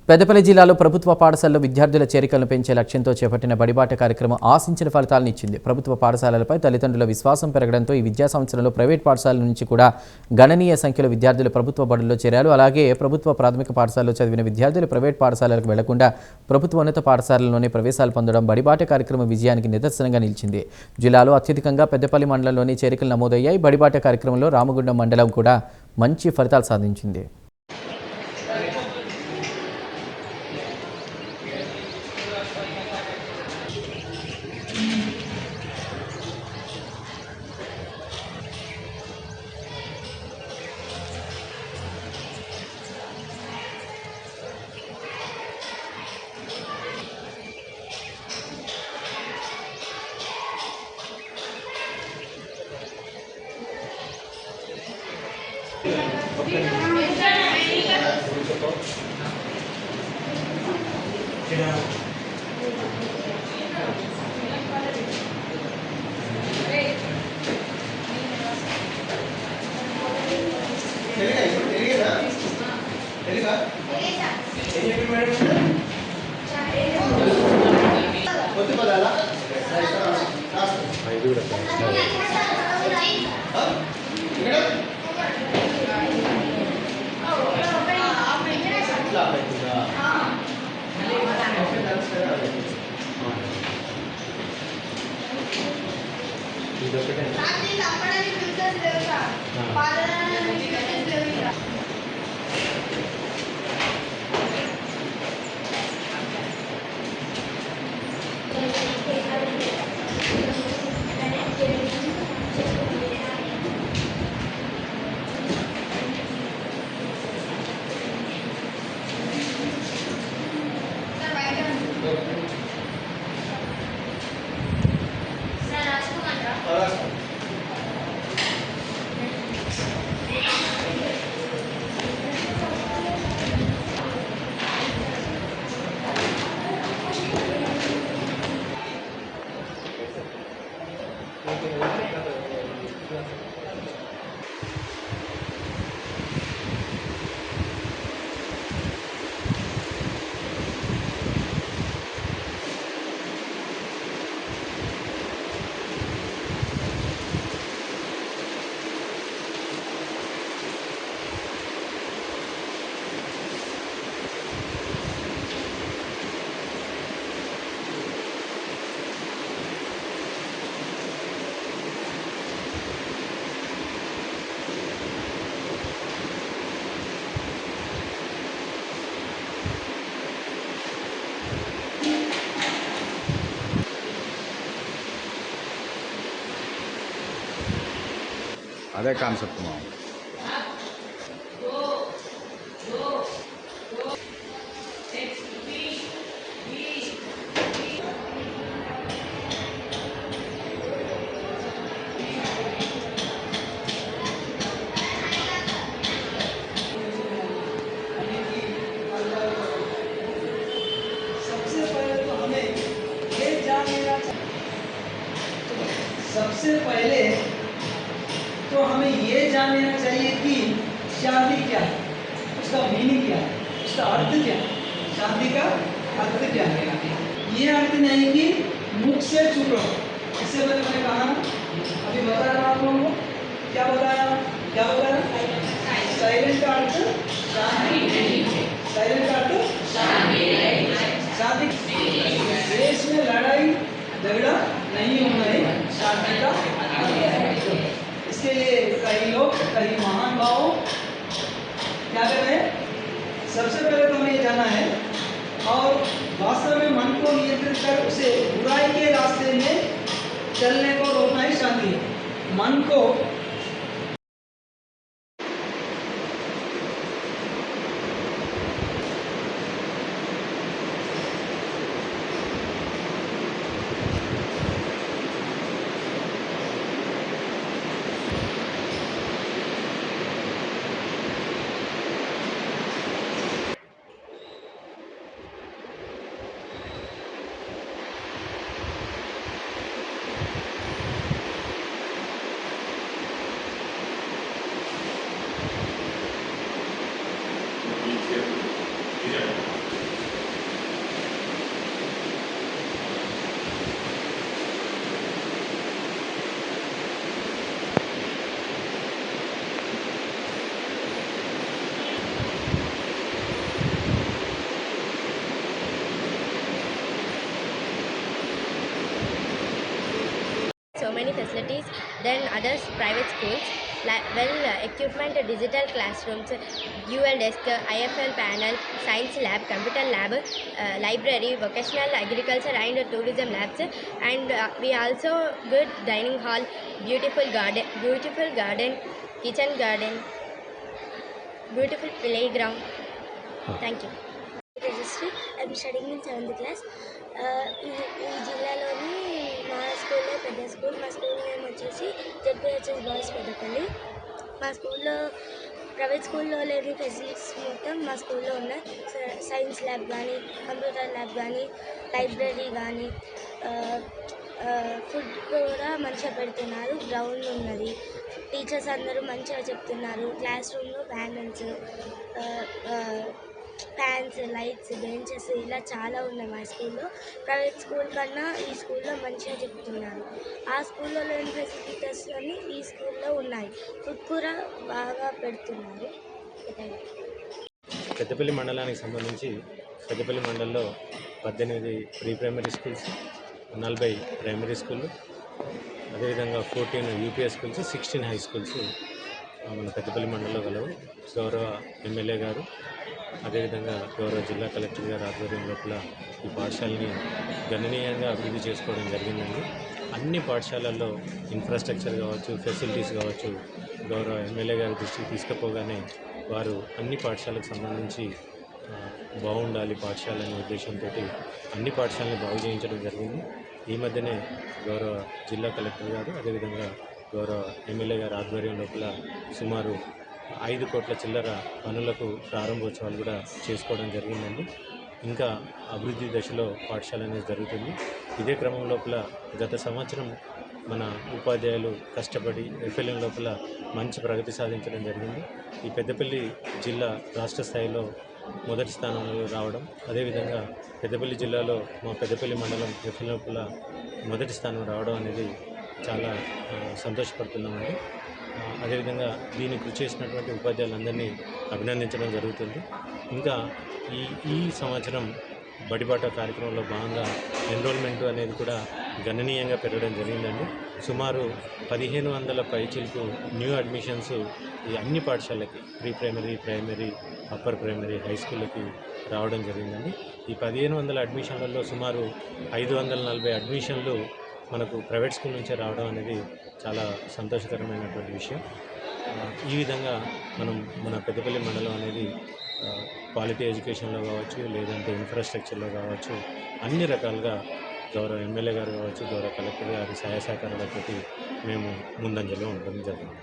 పెద్దపల్లి జిల్లాలో ప్రభుత్వ పాఠశాలలో విద్యార్థుల చేరికలను పెంచే లక్ష్యంతో చేపట్టిన బడిబాట కార్యక్రమం ఆశించిన ఫలితాలను ఇచ్చింది. ప్రభుత్వ పాఠశాలలపై తల్లిదండ్రుల విశ్వాసం పెరగడంతో ఈ విద్యా సంవత్సరంలో ప్రైవేట్ పాఠశాలల నుంచి కూడా గణనీయ సంఖ్యలో విద్యార్థులు ప్రభుత్వ బడుల్లో చేరారు. అలాగే ప్రభుత్వ ప్రాథమిక పాఠశాలలో చదివిన విద్యార్థులు ప్రైవేట్ పాఠశాలలకు వెళ్లకుండా ప్రభుత్వ ఉన్నత పాఠశాలల్లోనే ప్రవేశాలు పొందడం బడిబాట కార్యక్రమం విజయానికి నిదర్శనంగా నిలిచింది. జిల్లాలో అత్యధికంగా పెద్దపల్లి మండలంలోని చేరికలు నమోదయ్యాయి. బడిబాట కార్యక్రమంలో రామగుండం మండలం కూడా మంచి ఫలితాలు సాధించింది. అదే కాన్సెప్ట్ మా सबसे पहले तो हमें ये जान लेना चाहिए कि शांति क्या है, उसका मीनिंग क्या है, उसका अर्थ क्या है। शांति का अर्थ क्या है? ये अर्थ नहीं कि मुख से चुप रहो। इससे पहले मैंने कहा ना, अभी बता रहा हूँ आप लोगों को, क्या बताया? साइलेंट का अर्थ शांति नहीं है। साइलेंट का अर्थ शांति नहीं है। शांति देश में लड़ाई झगड़ा नहीं होना है शांति का अर्थ है। इसके लिए कई लोग, कई महान भाव क्या कर रहे हैं? सबसे पहले तो हमें ये जानना है और वास्तव में मन को नियंत्रित कर उसे बुराई के रास्ते में चलने को रोकना ही शांति है। मन को many facilities than other private schools. Well equipment, digital classrooms, dual desk, IFL panel, science lab, computer lab, library, vocational agriculture and tourism labs, and we also good dining hall, beautiful garden, kitchen garden, beautiful playground. Thank you. Registry I'm studying in 7th class. ఈ జిల్లాలోని మా స్కూల్లో పెద్ద school. మా school name వచ్చేసి ZPHS boys Peddapalli. మా స్కూల్లో private స్కూల్లో లేని ఫెసిలిటీస్ మొత్తం మా స్కూల్లో ఉన్నాయి. సైన్స్ ల్యాబ్ కానీ, కంప్యూటర్ ల్యాబ్ కానీ, లైబ్రరీ కానీ, ఫుడ్ కూడా మంచిగా పెడుతున్నారు. గ్రౌండ్ ఉన్నది. టీచర్స్ అందరూ మంచిగా చెప్తున్నారు. క్లాస్ రూమ్లో ఫ్యాన్స్, లైట్స్, బెంచెస్ ఇలా చాలా ఉన్నాయి మా స్కూల్లో. ప్రైవేట్ స్కూల్ కన్నా ఈ స్కూల్లో మంచిగా చెప్తున్నారు. ఆ స్కూల్లో లేని ఫెసిలిటీస్ అన్నీ ఈ స్కూల్లో ఉన్నాయి. ఫుడ్ కూడా బాగా పెడుతున్నారు. పెద్దపల్లి మండలానికి సంబంధించి పెద్దపల్లి మండలంలో 18 ప్రీ ప్రైమరీ స్కూల్స్, 40 ప్రైమరీ స్కూళ్ళు, అదేవిధంగా 14 యూపీఎస్ స్కూల్స్, 16 హై స్కూల్స్ మన పెద్దపల్లి మండలంలో గలవు. గౌరవ ఎమ్మెల్యే గారు, అదేవిధంగా గౌరవ జిల్లా కలెక్టర్ గారు ఆధ్వర్యం లోపల ఈ పాఠశాలని గణనీయంగా అభివృద్ధి చేసుకోవడం జరిగిందండి. అన్ని పాఠశాలల్లో ఇన్ఫ్రాస్ట్రక్చర్ కావచ్చు, ఫెసిలిటీస్ కావచ్చు, గౌరవ ఎమ్మెల్యే గారి దృష్టికి తీసుకుపోగానే వారు అన్ని పాఠశాలకు సంబంధించి బాగుండాలి పాఠశాల అనే ఉద్దేశంతో అన్ని పాఠశాలని బాగు చేయించడం జరిగింది. ఈ మధ్యనే గౌరవ జిల్లా కలెక్టర్ గారు, అదేవిధంగా గౌరవ ఎమ్మెల్యే గారి ఆధ్వర్యం లోపల సుమారు 5 కోట్ల చిల్లర పనులకు ప్రారంభోత్సవాలు కూడా చేసుకోవడం జరిగిందండి. ఇంకా అభివృద్ధి దశలో పాఠశాల అనేది జరుగుతుంది. ఇదే క్రమం లోపల గత సంవత్సరం మన ఉపాధ్యాయులు కష్టపడి ఎఫ్ఎల్ఎం లోపల మంచి ప్రగతి సాధించడం జరిగింది. ఈ పెద్దపల్లి జిల్లా రాష్ట్ర స్థాయిలో మొదటి స్థానంలో రావడం, అదేవిధంగా పెద్దపల్లి జిల్లాలో మా పెద్దపల్లి మండలం ఎఫ్ఎల్ఎం లోపల మొదటి స్థానం రావడం అనేది చాలా సంతోషపడుతున్నామండి. అదేవిధంగా దీనికి కృషి చేసినటువంటి ఉపాధ్యాయులందరినీ అభినందించడం జరుగుతుంది. ఇంకా ఈ సంవత్సరం బడిబాట కార్యక్రమంలో భాగంగా ఎన్రోల్మెంట్ అనేది కూడా గణనీయంగా పెరగడం జరిగిందండి. సుమారు 1500 పైచిలకు న్యూ అడ్మిషన్స్ ఈ అన్ని పాఠశాలకి pre primary, primary, upper primary, high స్కూళ్ళకి రావడం జరిగిందండి. ఈ 1500 అడ్మిషన్లలో సుమారు 540 అడ్మిషన్లు మనకు ప్రైవేట్ స్కూల్ నుంచే రావడం అనేది చాలా సంతోషకరమైనటువంటి విషయం. ఈ విధంగా మనం మన పెద్దపల్లి మండలం అనేది క్వాలిటీ ఎడ్యుకేషన్లో కావచ్చు, లేదంటే ఇన్ఫ్రాస్ట్రక్చర్లో కావచ్చు, అన్ని రకాలుగా గౌరవ ఎమ్మెల్యే గారు కావచ్చు, గౌరవ కలెక్టర్ గారి సహాయ సహకారాలతో మేము ముందంజలో ఉండడం జరిగింది.